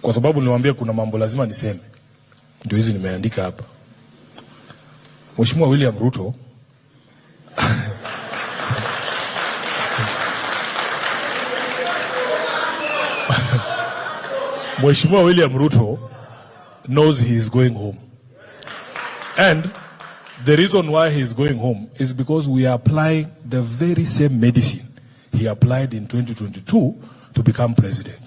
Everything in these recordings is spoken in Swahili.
kwa sababu niliwaambia kuna mambo lazima niseme. Ndio hizi nimeandika hapa. Mheshimiwa William Ruto Mheshimiwa William Ruto knows he is going home. And the reason why he is going home is because we are applying the very same medicine he applied in 2022 to become president.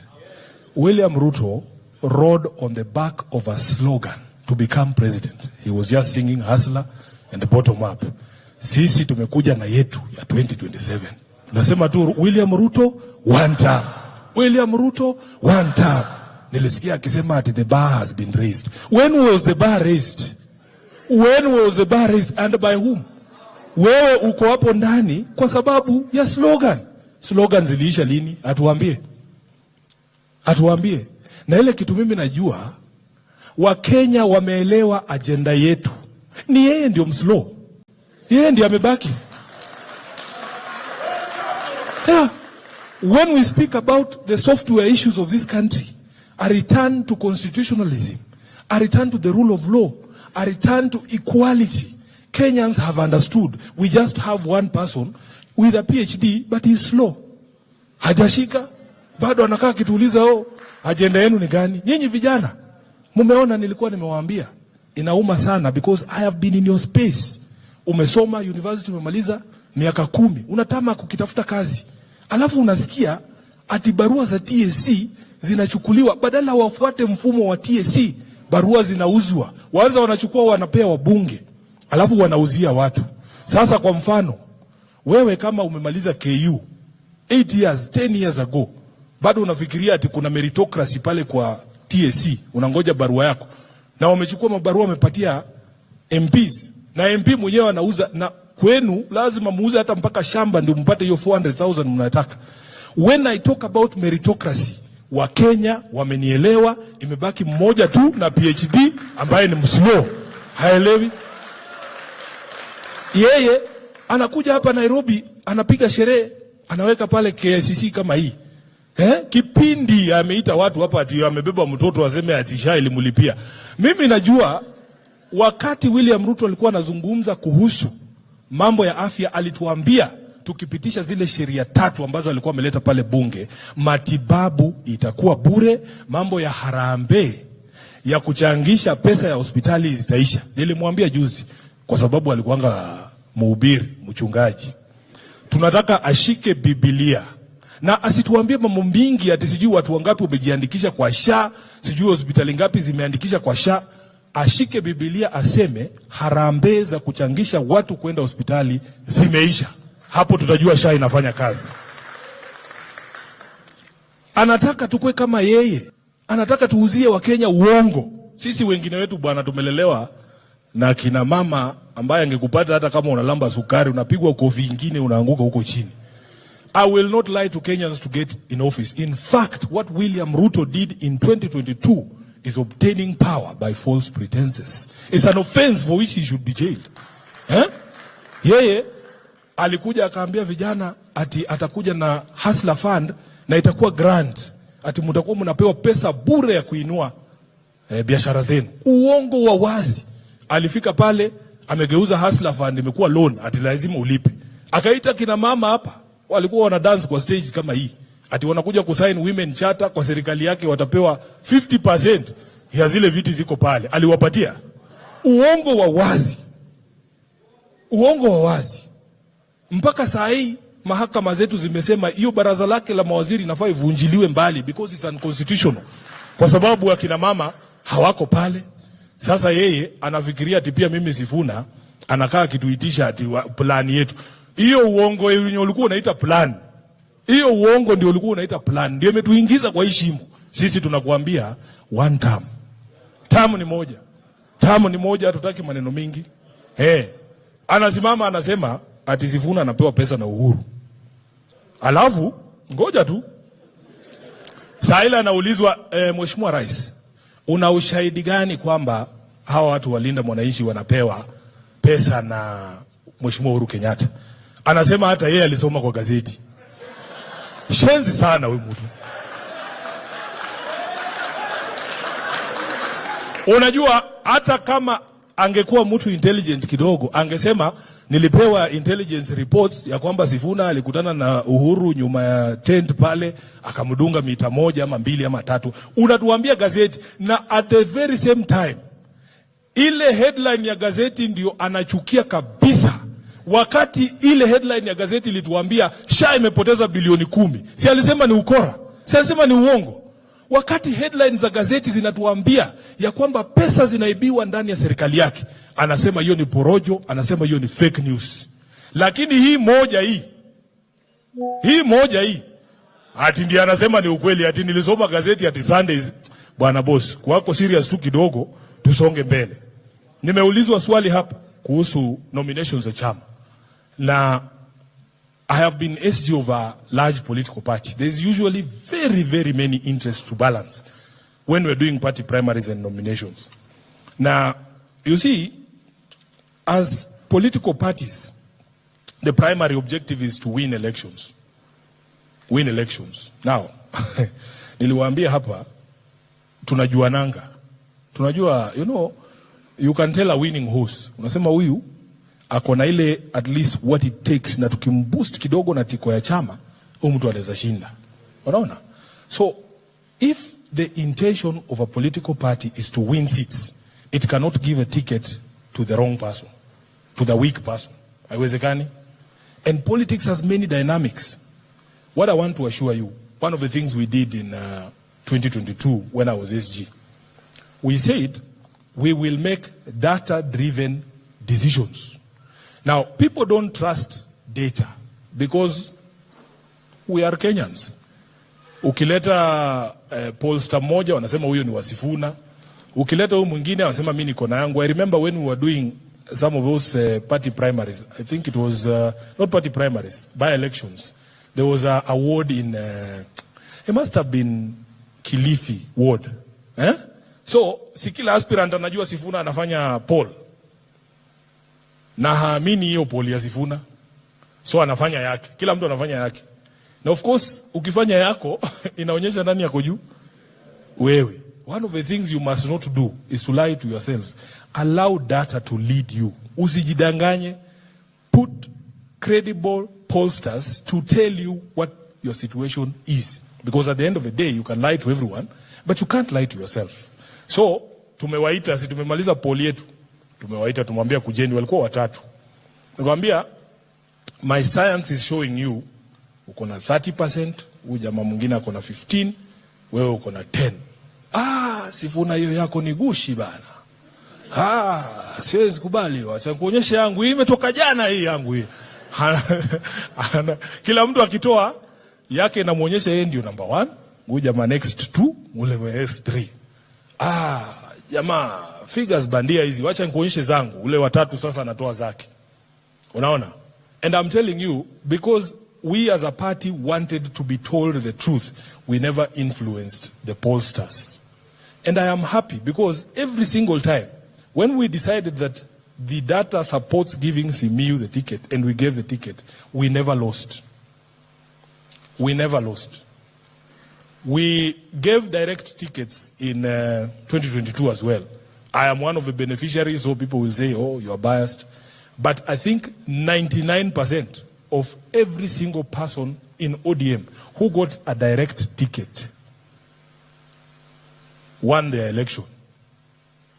William Ruto rode on the back of a slogan to become president. He was just singing hustler and the bottom up. Sisi tumekuja na yetu ya 2027. Nasema tu William Ruto one term. William Ruto one term. Nilisikia akisema ati the bar has been raised. When was the bar raised? When was the bar raised and by whom? Wewe uko hapo ndani kwa sababu ya slogan. Slogan ziliisha lini? Atuambie. Atuambie. Na ile kitu mimi najua, Wakenya wameelewa agenda yetu. Ni yeye ndio mslow. Yeye ndiye amebaki. Yeah. When we speak about the software issues of this country, a return to constitutionalism, a return to the rule of law, a return to equality, Kenyans have understood. We just have one person with a PhD, but he's slow. Hajashika, bado anakaa kituuliza, agenda yenu ni gani? Nyinyi vijana, mumeona nilikuwa nimewaambia, inauma sana because I have been in your space. Umesoma university, umemaliza miaka 10, unatama kukitafuta kazi. Alafu unasikia ati barua za TSC zinachukuliwa, badala wafuate mfumo wa TSC, barua zinauzwa. Waanza wanachukua wanapea wabunge, alafu wanauzia watu. Sasa kwa mfano, wewe kama umemaliza KU 8 years, 10 years ago, bado unafikiria ati kuna meritocracy pale kwa TSC, unangoja barua yako. Na wamechukua mabarua wamepatia MPs, na MP mwenyewe anauza, na kwenu lazima muuze hata mpaka shamba ndio mpate hiyo 400,000 mnataka. When I talk about meritocracy, wa Kenya wamenielewa, imebaki mmoja tu na PhD ambaye ni mslow. Haelewi. Yeye anakuja hapa Nairobi, anapiga sherehe, anaweka pale KICC kama hii. Kipindi ameita watu hapa ati amebeba mtoto aseme ati SHA ilimlipia. Mimi najua wakati William Ruto alikuwa anazungumza kuhusu mambo ya afya, alituambia tukipitisha zile sheria 3 ambazo alikuwa ameleta pale bunge, matibabu itakuwa bure, mambo ya harambee ya kuchangisha pesa ya hospitali zitaisha. Nilimwambia juzi kwa sababu alikuanga mhubiri, mchungaji. Tunataka ashike Biblia na asituambie mambo mingi ati sijui watu wangapi wamejiandikisha kwa SHA, sijui hospitali ngapi zimeandikisha kwa SHA. Ashike Biblia aseme harambee za kuchangisha watu kwenda hospitali zimeisha. Hapo tutajua SHA inafanya kazi. Anataka tukue kama yeye. Anataka tuuzie Wakenya uongo. Sisi wengine wetu bwana tumelelewa na kina mama ambaye angekupata hata kama unalamba sukari unapigwa kofi nyingine unaanguka huko chini. I will not lie to Kenyans to get in office. In fact, what William Ruto did in 2022 is obtaining power by false pretenses. It's an offense for which he should be jailed. Yeye alikuja akaambia vijana ati atakuja na Hustler Fund na itakuwa grant. Ati mtakuwa mnapewa pesa bure ya kuinua biashara zenu. Uongo wa wazi. Alifika pale amegeuza Hustler Fund imekuwa loan, ati lazima ulipe. Akaita kina mama hapa walikuwa wana dance kwa stage kama hii. Ati wanakuja kusign women charter kwa serikali yake, watapewa 50% ya zile viti ziko pale. Aliwapatia. Uongo wa wazi. Uongo wa wazi. Mpaka saa hii mahakama zetu zimesema hiyo baraza lake la mawaziri inafaa ivunjiliwe mbali because it's unconstitutional. Kwa sababu akina mama hawako pale. Sasa yeye anafikiria ati pia mimi Sifuna anakaa kituitisha ati plan yetu. Hiyo uongo yenye ulikuwa unaita plan. Hiyo uongo ndio ulikuwa unaita plan. Ndio imetuingiza kwa heshima. Sisi tunakuambia one term. Term ni moja. Term ni moja, hatutaki maneno mingi. Anasimama anasema ati Sifuna anapewa pesa na Uhuru. Alafu ngoja tu. Saila anaulizwa, Mheshimiwa Rais, una ushahidi gani kwamba hawa watu walinda mwananchi wanapewa pesa na Mheshimiwa Uhuru Kenyatta? Anasema hata yeye alisoma kwa gazeti. Shenzi sana huyu mtu. Unajua hata kama angekuwa mtu intelligent kidogo, angesema nilipewa intelligence reports ya kwamba Sifuna alikutana na Uhuru nyuma ya tent pale, akamdunga mita 1 ama 2 ama 3. Unatuambia gazeti, na at the very same time ile headline ya gazeti ndio anachukia kabisa. Wakati ile headline ya gazeti ilituambia SHA imepoteza bilioni 10. Si alisema ni ukora? Si alisema ni uongo? Wakati headlines za gazeti zinatuambia ya kwamba pesa zinaibiwa ndani ya serikali yake, anasema hiyo ni porojo, anasema hiyo ni fake news. Lakini hii moja hii ati ndiye anasema ni ukweli, ati nilisoma gazeti ati Sundays. Bwana boss, kwako serious tu kidogo, tusonge mbele. Nimeulizwa swali hapa kuhusu nominations za chama, na I have been SG of a large political party. There's usually very, very many interests to balance when we're doing party primaries and nominations. Now, you see, as political parties, the primary objective is to win elections. Win elections. Now, niliwaambia hapa, tunajuananga. Tunajua, you can tell a winning horse. Unasema huyu akona ile at least what it takes, na tukimboost kidogo na tiko ya chama, mtu anaweza shinda. Unaona? So if the intention of a political party is to win seats, it cannot give a ticket to the wrong person, to the weak person. Haiwezekani. And politics has many dynamics. What I want to assure you, one of the things we did in 2022 when I was SG, we said we will make data-driven decisions. Now, people don't trust data because we are Kenyans. Ukileta pollster mmoja wanasema huyo ni Wasifuna. Ukileta huyo mwingine wanasema mimi niko na yangu. I remember when we were doing some of those party primaries. I think it was not party primaries, by-elections. There was a ward in, it must have been Kilifi ward. So, si kila aspirant anajua Sifuna anafanya poll. Na haamini hiyo poll ya Sifuna. So anafanya yake. Kila mtu anafanya yake. Na of course, ukifanya yako, inaonyesha nani yako juu? Wewe. One of the things you must not do is to lie to yourselves. Allow data to lead you. Usijidanganye. Put credible pollsters to tell you what your situation is. Because at the end of the day, you can lie to everyone, but you can't lie to yourself. So, tumewaita, si tumemaliza poll yetu. Tumewaita, tumwambia kujeni, walikuwa 3. Nikamwambia, my science is showing you, uko na 30%, huyu jamaa mwingine ako na 15%, wewe uko na 10%. Sifuna hiyo yako ni gushi bana. Siwezi kubali, wacha kuonyesha yangu hii imetoka jana hii yangu hii. Kila mtu akitoa yake inamuonyesha yeye ndio number 1, huyu jamaa next 2, ule next 3. Jamaa figures bandia hizi, wacha nikuonyeshe zangu. Ule wa 3 sasa anatoa zake. Unaona? And I'm telling you, because we as a party wanted to be told the truth, we never influenced the pollsters. And I am happy because every single time when we decided that the data supports giving Simiyu the ticket and we gave the ticket, we never lost. We never lost. We gave direct tickets in 2022 as well. I am one of the beneficiaries, so people will say, oh, you are biased. But I think 99% of every single person in ODM who got a direct ticket won their election.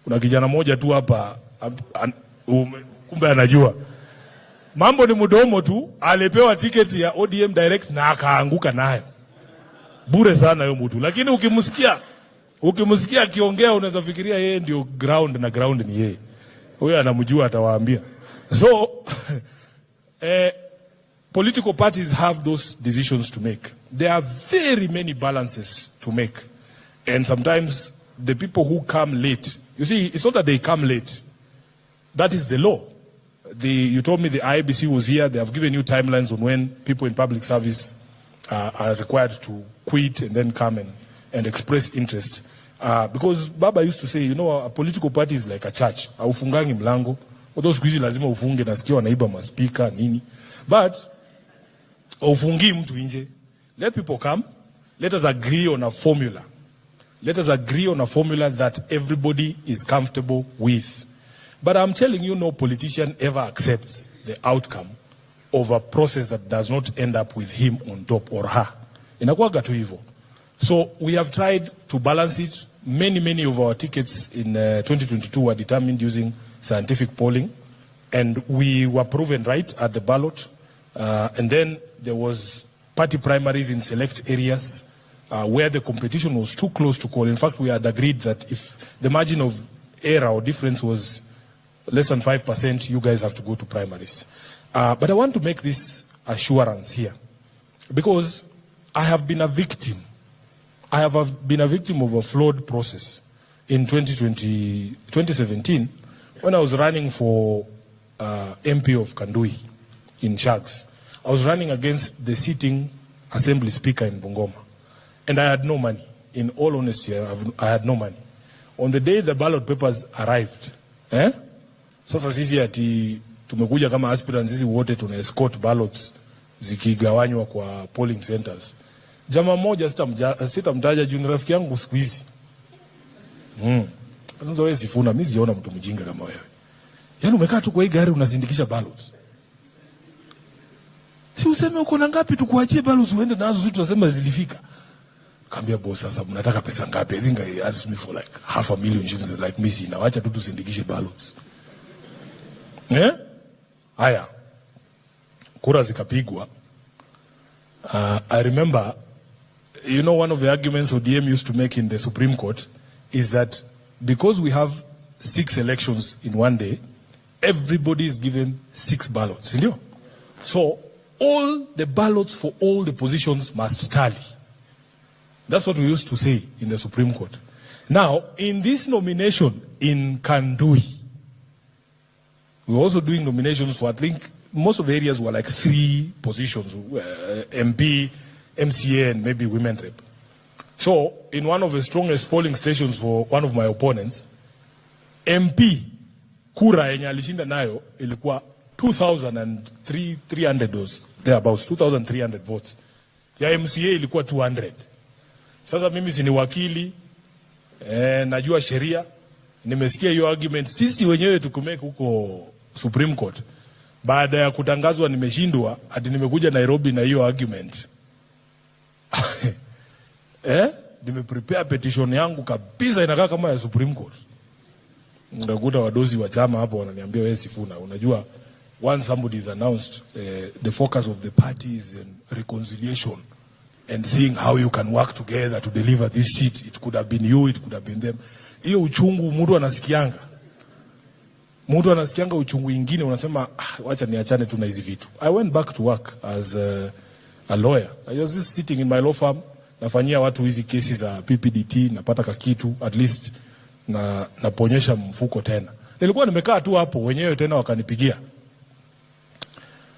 Kuna kijana moja tu hapa, kumbe anajua. Mambo ni mdomo tu, alipewa ticket ya ODM direct na akaanguka nayo. Bure sana huyo mtu. Lakini ukimsikia akiongea unaweza fikiria yeye ndio ground na ground ni yeye. Huyo anamjua atawaambia. So political parties have those decisions to make. There are very many balances to make. And sometimes the people who come late, you see, it's not that they come late. That is the law. You told me the IEBC was here. They have given you timelines on when people in public service are required to quit and then come and express interest. Because Baba used to say, a political party is like a church. Haufungangi mlango. Although siku hizi lazima ufunge, nasikia wanaiba maspika nini. But haufungi mtu nje. Let people come. Let us agree on a formula. Let us agree on a formula that everybody is comfortable with. But I'm telling you, no politician ever accepts the outcome of a process that does not end up with him on top or her. Inakuwaga tu hivyo. So we have tried to balance it. Many of our tickets in 2022 were determined using scientific polling, and we were proven right at the ballot. And then there was party primaries in select areas where the competition was too close to call. In fact, we had agreed that if the margin of error or difference was less than 5%, you guys have to go to primaries. But I want to make this assurance here, because I have been a victim. I have been a victim of a flawed process in 2017 when I was running for MP of Kandui in Shags. I was running against the sitting assembly speaker in Bungoma, and I had no money. In all honesty, I had no money. On the day the ballot papers arrived, sasa sisi ati tumekuja kama aspirants, sisi wote tuna escort ballots zikigawanywa kwa polling centers. Jamaa mmoja sitamtaja juu ni rafiki yangu siku hizi. Anza wewe Sifuna, mimi sijaona mtu mjinga kama wewe. Yaani umekaa tu kwa hii gari unazindikisha ballots. Si useme uko na ngapi tukuachie ballots uende nazo, sisi tunasema zilifika. Kaambia boss, sasa mnataka pesa ngapi? I think I asked me for like $500,000 shillings, like mimi sina, acha tu tusindikishe ballots. Haya. Kura zikapigwa. I remember, you know, one of the arguments ODM used to make in the Supreme Court is that because we have 6 elections in one day, everybody is given 6 ballots. So all the ballots for all the positions must tally. That's what we used to say in the Supreme Court. Now, in this nomination in Kandui, we were also doing nominations for, I think, most of the areas were like 3 positions, MP, MCA, and maybe women rep. So, in one of the strongest polling stations for one of my opponents, MP, kura yenye alishinda nayo, ilikuwa 2,300 votes, thereabouts, 2,300 votes. Ya MCA ilikuwa 200. Sasa mimi si ni wakili, najua sheria, nimesikia hiyo argument, sisi wenyewe tukumeke huko Supreme Court. Baada ya kutangazwa nimeshindwa, ati nimekuja Nairobi na hiyo argument. Nimeprepare petition yangu kabisa, inakaa kama ya Supreme Court. Ngakuta wadozi wa chama hapo wananiambia wewe Sifuna, unajua once somebody is announced, the focus of the party is in reconciliation and seeing how you can work together to deliver this seat. It could have been you, it could have been them. Hiyo uchungu mtu anasikianga. Mtu anasikianga uchungu ingine, unasema wacha niachane tu na hizi vitu. I went back to work as a lawyer. I was just sitting in my law firm, nafanyia watu hizi kesi za PPDT, napata kakitu at least na naponyesha mfuko tena. Nilikuwa nimekaa tu hapo, wenyewe tena wakanipigia.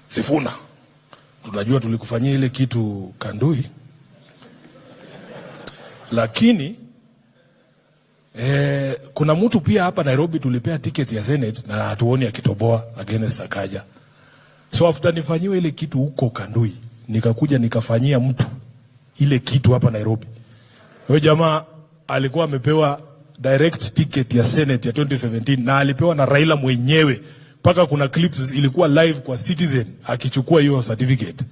Sifuna, tunajua tulikufanyia ile kitu Kandui, lakini kuna mtu pia hapa Nairobi tulipea ticket ya Senate na hatuoni akitoboa against Sakaja. So after nifanyiwe ile kitu huko Kandui, nikakuja nikafanyia mtu ile kitu hapa Nairobi. Huyo jamaa alikuwa amepewa direct ticket ya Senate ya 2017 na alipewa na Raila mwenyewe. Paka kuna clips ilikuwa live kwa Citizen akichukua hiyo certificate.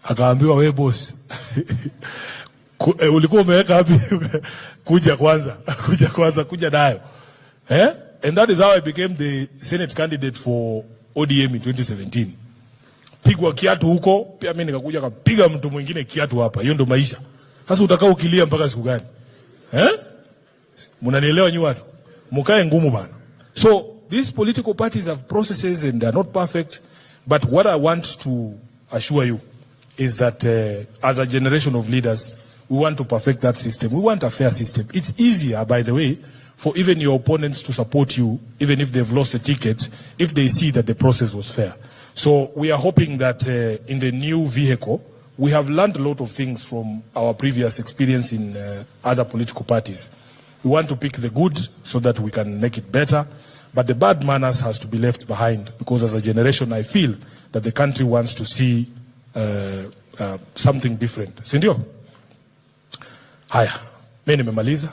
Akaambiwa wewe boss. Ulikuwa umeweka wapi? kuja nayo. And that is how I became the Senate candidate for ODM in 2017. Pigwa kiatu huko, pia mimi nikakuja kapiga mtu mwingine kiatu hapa. Hiyo ndio maisha. Sasa utakao ukilia mpaka siku gani? Mnanielewa nyi watu? Mkae ngumu bana. So these political parties have processes and they are not perfect, but what I want to assure you is that as a generation of leaders, we want to perfect that system. We want a fair system. It's easier, by the way, for even your opponents to support you, even if they've lost a ticket, if they see that the process was fair. So we are hoping that in the new vehicle, we have learned a lot of things from our previous experience in other political parties. We want to pick the good so that we can make it better, but the bad manners has to be left behind, because as a generation, I feel that the country wants to see something different. Sindio? Haya, Mimi nimemaliza.